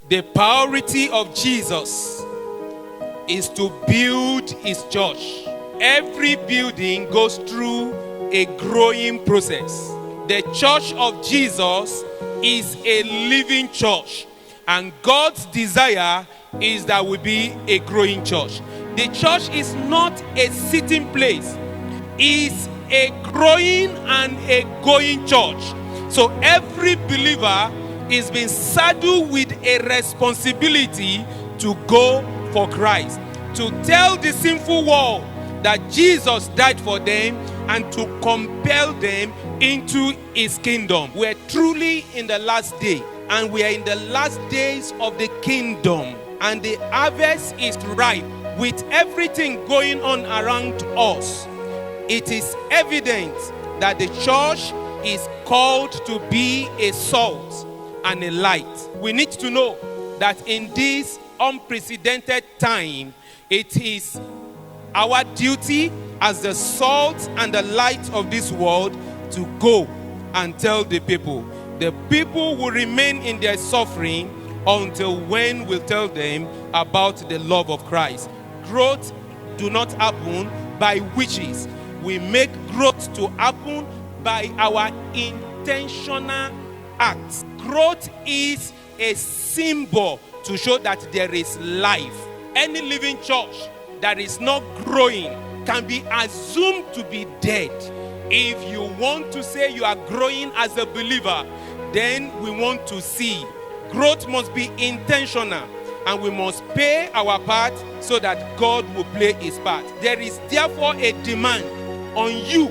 The priority of Jesus is to build his church. Every building goes through a growing process. The church of Jesus is a living church, and God's desire is that we be a growing church. The church is not a sitting place. It's a growing and a going church. So every believer is being saddled with a responsibility to go for Christ, to tell the sinful world that Jesus died for them and to compel them into his kingdom. We're truly in the last day, and we are in the last days of the kingdom, and the harvest is ripe. With everything going on around us, it is evident that the church is called to be a salt and a light. We need to know that in this unprecedented time, it is our duty as the salt and the light of this world to go and tell the people. The people will remain in their suffering until when we'll tell them about the love of Christ. Growth do not happen by witches. We make growth to happen by our intentional acts. Growth is a symbol to show that there is life. Any living church that is not growing can be assumed to be dead. If you want to say you are growing as a believer, then we want to see. Growth must be intentional, and we must play our part so that God will play his part. There is therefore a demand on you.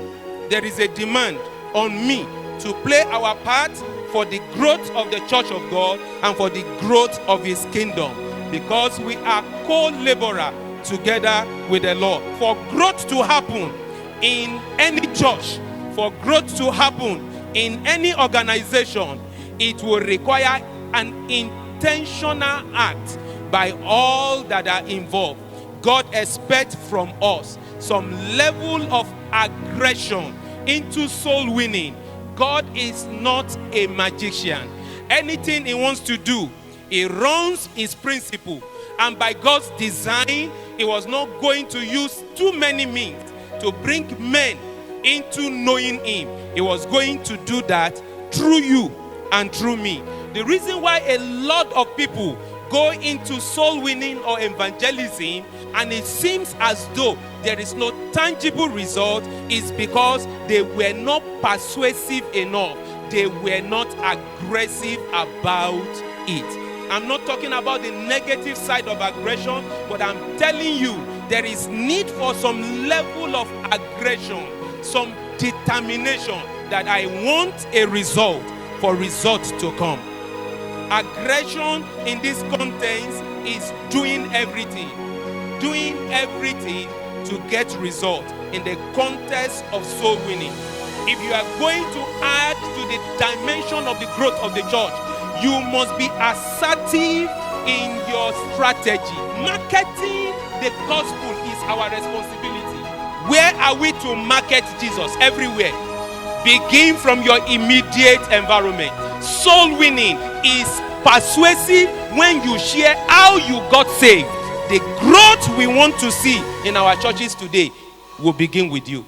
There is a demand on me to play our part for the growth of the church of God and for the growth of his kingdom, because we are co-laborer together with the Lord. For growth to happen in any church, for growth to happen in any organization, it will require an intentional act by all that are involved. God expects from us some level of aggression into soul winning. God is not a magician. Anything he wants to do, he runs his principle. And by God's design, he was not going to use too many means to bring men into knowing him. He was going to do that through you and through me. The reason why a lot of people go into soul winning or evangelism and it seems as though there is no tangible result is because they were not persuasive enough. They were not aggressive about it. I'm not talking about the negative side of aggression, but I'm telling you there is need for some level of aggression, some determination that I want a result for results to come. Aggression in this context is doing everything to get result in the context of soul winning. If you are going to add to the dimension of the growth of the church, you must be assertive in your strategy. Marketing the gospel is our responsibility. Where are we to market Jesus? Everywhere. Begin from your immediate environment. Soul winning is persuasive when you share how you got saved. The growth we want to see in our churches today will begin with you.